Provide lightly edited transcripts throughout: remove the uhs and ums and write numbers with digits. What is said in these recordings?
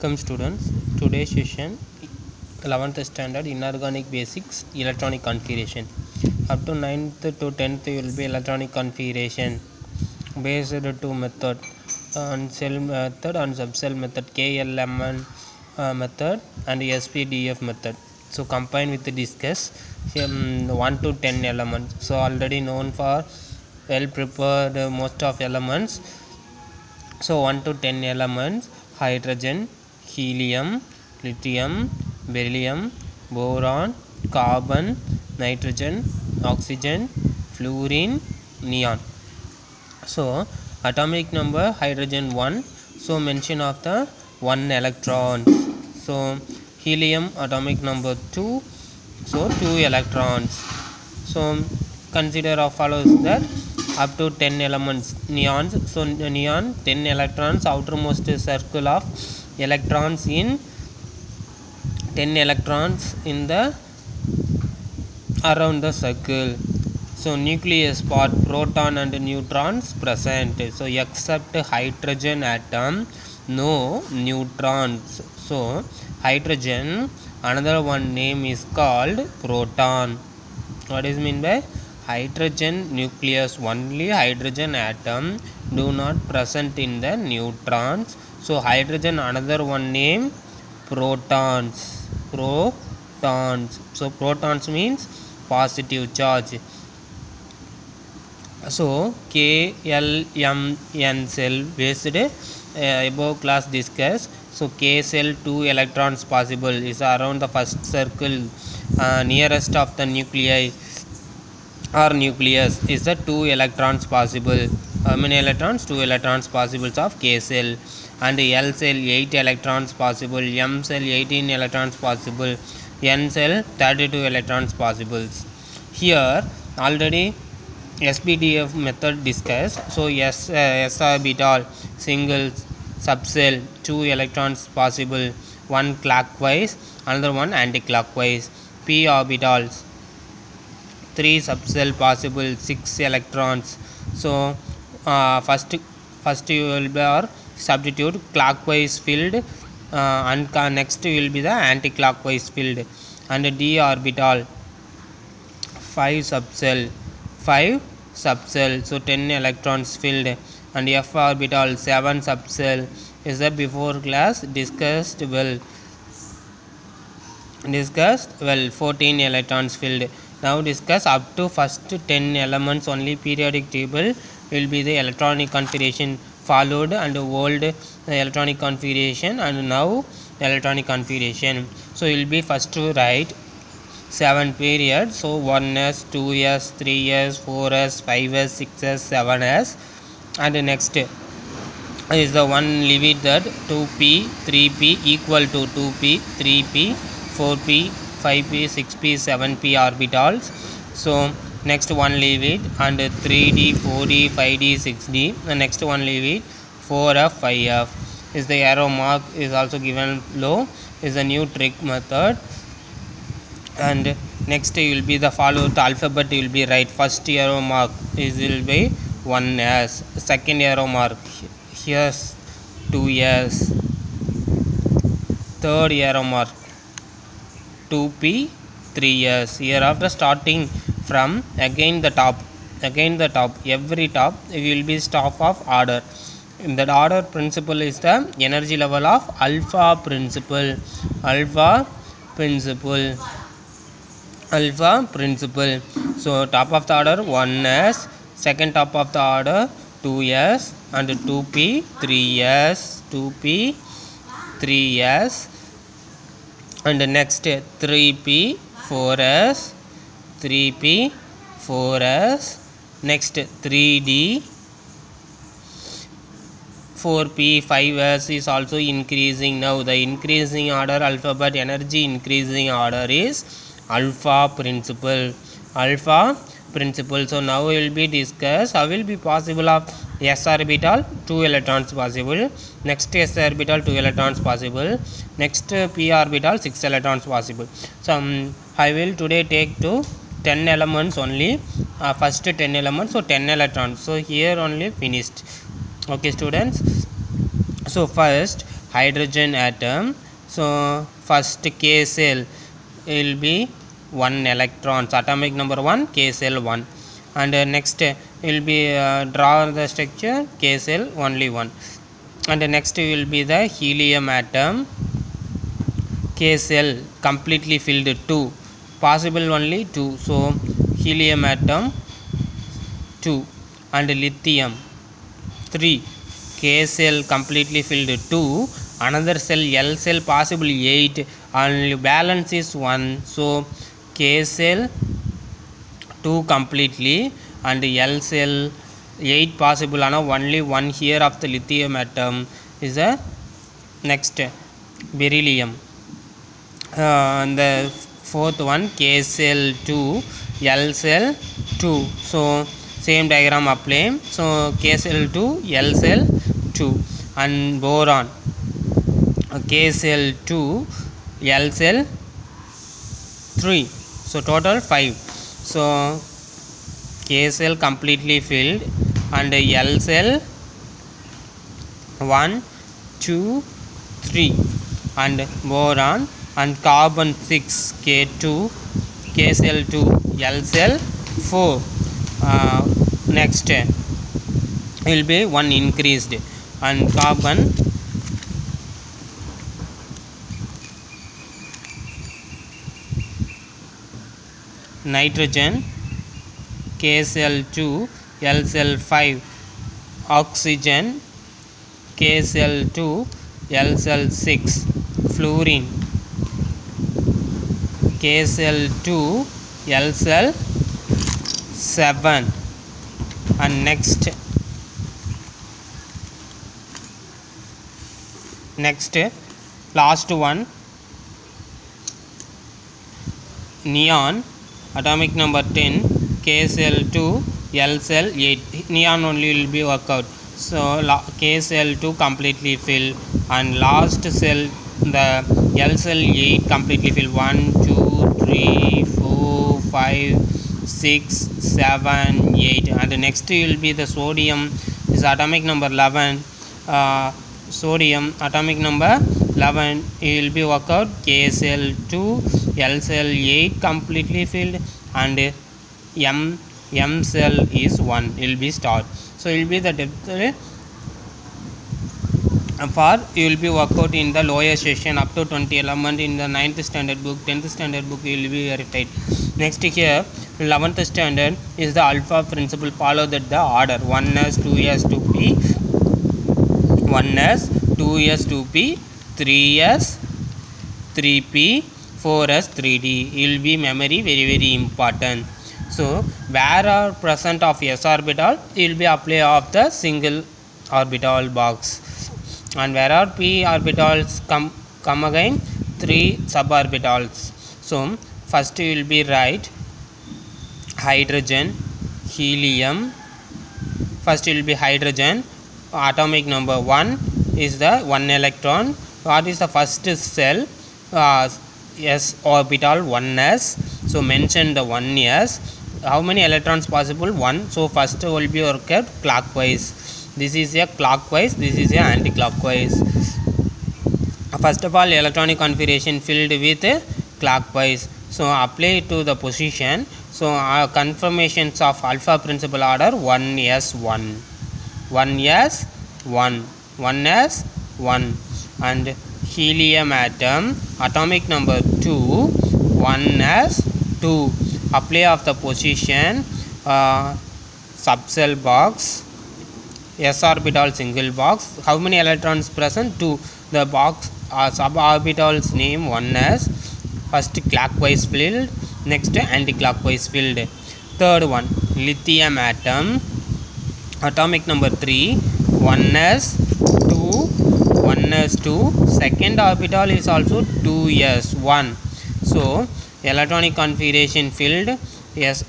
Welcome students. Today's session 11th standard inorganic basics electronic configuration. Up to 9th to 10th will be electronic configuration based two method on cell method and subcell method, KLMN method and SPDF method. So combine with the discuss 1 to 10 elements. So already known for well prepared most of elements. So 1 to 10 elements: hydrogen, helium, lithium, beryllium, boron, carbon, nitrogen, oxygen, fluorine, neon. So atomic number hydrogen 1. So mention of the 1 electrons. So helium atomic number 2. So 2 electrons. So consider of follows that up to 10 elements neons. So neon 10 electrons, outermost circle of electrons in 10 electrons in the around the circle. So nucleus part proton and neutrons present. So except hydrogen atom, no neutrons. So hydrogen, another one name is called proton. What is mean by hydrogen nucleus? Only hydrogen atom, do not present in the neutrons. So hydrogen, another one name protons. So protons means positive charge. So KLMN cell based above class discuss. So K cell 2 electrons possible is around the first circle nearest of the nuclei or nucleus is the 2 electrons possible. How many electrons? 2 electrons possible of K cell. And L cell 8 electrons possible, M cell 18 electrons possible, N cell 32 electrons possible. Here already SPDF method discussed. So S orbital single subcell 2 electrons possible, one clockwise, another one anti-clockwise. P orbitals 3 subcell possible, 6 electrons. So first you will be or substitute clockwise field and next will be the anti-clockwise field. And D orbital 5 subcell, so 10 electrons filled. And F orbital 7 subcell is the before class discussed well 14 electrons filled. Now discuss up to first 10 elements only. Periodic table will be the electronic configuration followed and old electronic configuration and now electronic configuration. So will be first to write 7 periods. So 1s, 2s, 3s, 4s, 5s, 6s, 7s. And next is the one leave it that 2p, 3p equal to 2p, 3p, 4p, 5p, 6p, 7p orbitals. So next one leave it and 3d, 4d, 5d, 6d. The next one leave it 4f, 5f. Is the arrow mark is also given below. Is a new trick method. And next will be the follow the alphabet will be right. First arrow mark is will be 1s. Second arrow mark here's 2s. Third arrow mark 2p, 3s. Here after starting from again the top, every top will be top of order. In that order principle is the energy level of alpha principle. So top of the order 1s, second top of the order 2s and 2p, 3s, and next 3p, 4s, next 3d, 4p, 5s is also increasing. Now the increasing order alphabet energy increasing order is alpha principle. So now will be discussed how will be possible of s orbital 2 electrons possible, next s orbital 2 electrons possible, next p orbital 6 electrons possible. So I will today take to 10 elements only, first 10 elements, so 10 electrons. So here only finished. Okay students, so first hydrogen atom. So first K cell will be 1 electrons, atomic number 1, K cell 1, and next will be draw the structure, K cell only 1, and next will be the helium atom, K cell completely filled 2, possible only 2, so helium atom 2, and lithium 3, K cell completely filled 2, another cell L cell possible 8, and balance is 1, so K cell 2 completely and L cell 8 possible, only 1 here of the lithium atom is a next beryllium. And the fourth one K cell 2, L cell 2, so same diagram apply, so K cell 2, L cell 2, and boron K cell 2, L cell 3, so total 5, so K cell completely filled and L cell 1, 2, 3, and boron, and carbon 6 K2, K cell 2, L cell 4. Next will be 1 increased, and carbon nitrogen K cell 2, L cell 5, oxygen K cell 2, L cell 6, fluorine K cell 2, L cell 7, and next last one neon, atomic number 10, K cell 2, L cell 8, neon only will be work out, so K cell 2 completely fill, and last cell the L cell 8 completely fill, 1, 2, 3, 4, 5, 6, 7, 8, and the next will be the sodium is atomic number 11, sodium atomic number 11 will be work out, K cell 2, L cell 8 completely filled, and M cell is 1 will be start, so it will be the depth for you will be work out in the lower session up to 20 element in the 9th standard book, 10th standard book you will be verified. Next here 11th standard is the alpha principle, follow that the order 1s 2s 2p, 1s 2s 2p, 3s 3p, 4s 3d will be memory very important. So where are present of s orbital will be apply of the single orbital box, and where are p orbitals come again 3 suborbitals. So first you will be write hydrogen, helium, first it will be hydrogen, atomic number 1 is the 1 electron, what is the first cell, s orbital 1s, so mention the 1s, how many electrons possible, 1, so first will be worked clockwise, this is a clockwise, this is a anti-clockwise. First of all electronic configuration filled with clockwise, so apply to the position, so confirmations of alpha principal order 1s1, 1s1, 1s1, and helium atom atomic number 2, 1s2, apply of the position subcell box, s orbital single box, how many electrons present, 2, the box suborbitals name 1s, first clockwise filled, next anti-clockwise filled. Third one lithium atom atomic number 3, 1s2, second orbital is also 2s1, so electronic configuration filled, yes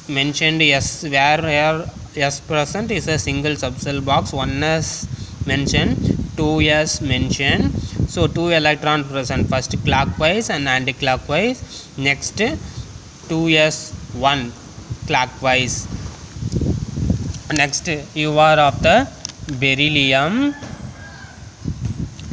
mentioned, yes where s present is a single subcell box, 1s mentioned, 2s mentioned, so 2 electrons present, first clockwise and anti-clockwise, next 2s1 clockwise. Next you are of the beryllium,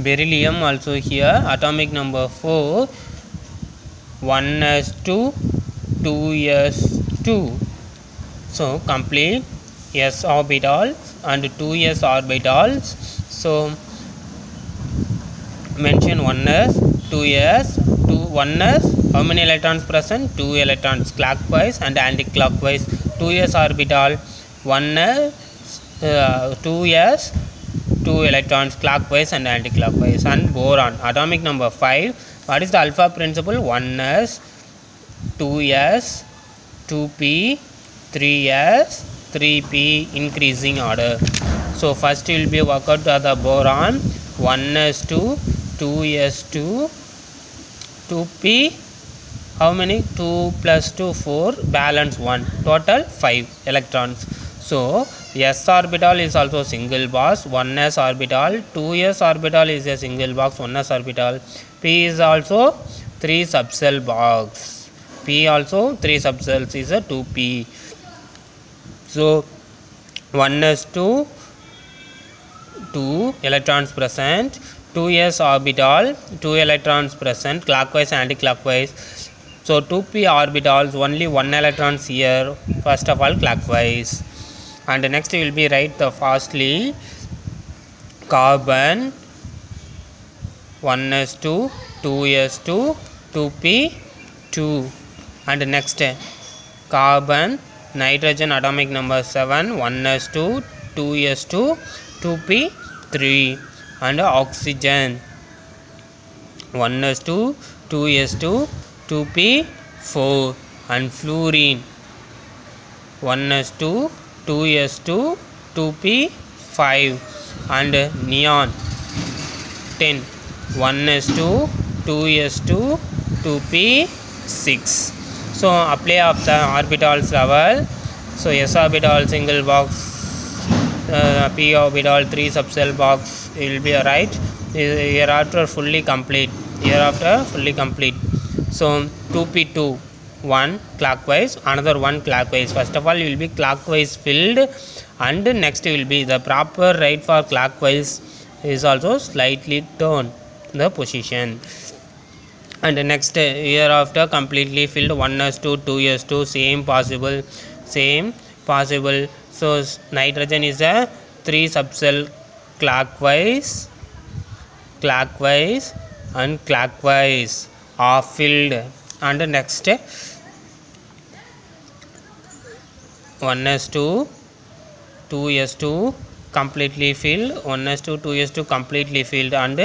Beryllium also here, atomic number 4, 1s2, 2s2. So complete s orbitals and 2s orbitals. So mention 1s, 2s, 1s, how many electrons present? 2 electrons clockwise and anti-clockwise. 2s orbital, 1s, 2s, 2 electrons clockwise and anti-clockwise. And boron, atomic number 5. What is the alpha principle? 1s, 2s, 2p, 3s, 3p, increasing order. So first you will be work out the boron, 1s2, 2s2, 2p, how many? 2 plus 2, 4, balance 1, total 5 electrons. So s orbital is also single box, 1s orbital, 2s orbital is a single box, 1s orbital. P is also 3 subcell box, p also 3 subcells is a 2p. So 1s2, 2 electrons present, 2s orbital, 2 electrons present clockwise and anti-clockwise. So 2p orbitals, only 1 electrons here, first of all clockwise. And next you will be write the fastly, carbon, 1s2, 2s2, 2p, 2. And next carbon, nitrogen atomic number 7, 1s2, 2s2, 2p, 3. And oxygen, 1s2, 2s2, 2p, 4. And fluorine, 1s2, 2s2, 2p, 5. And neon, 10, 1s2, 2s2, 2p, 6. So apply of the orbitals level. So s orbital single box, p orbital 3 subcell box will be right. Hereafter fully complete. So 2p2, 1 clockwise, another 1 clockwise. First of all you will be clockwise filled, and next will be the proper right for clockwise is also slightly turn the position. And next hereafter completely filled, 1s2, 2s2, same possible. So nitrogen is a 3 subcell clockwise and clockwise are filled. And next 1s2, 2s2 completely filled, 1s2, 2s2 completely filled. And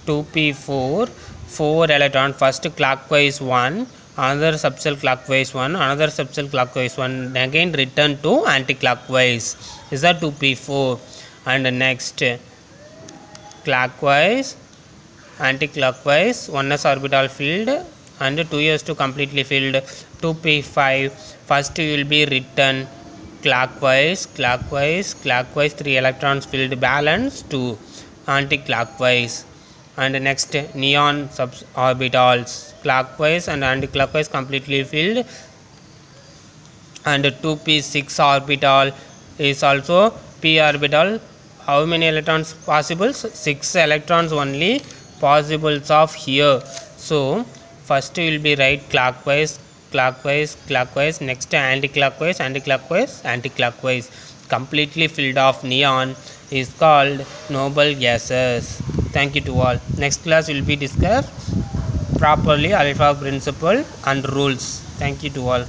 2p4, 4 electron, first clockwise 1, another subcell clockwise 1, another subcell clockwise 1, again return to anti-clockwise is the 2p4. And next clockwise, anti-clockwise, 1s orbital filled and 2s2 completely filled. 2p5, first you will be return clockwise, 3 electrons filled, balance 2 anti-clockwise. And next neon suborbitals, clockwise and anti-clockwise completely filled. And 2p6 orbital is also p orbital, how many electrons possible? 6 electrons only possibles of here. So first you will be right clockwise, next anti-clockwise, completely filled of neon is called noble gases. Thank you to all. Next class will be discussed properly alpha principle and rules. Thank you to all.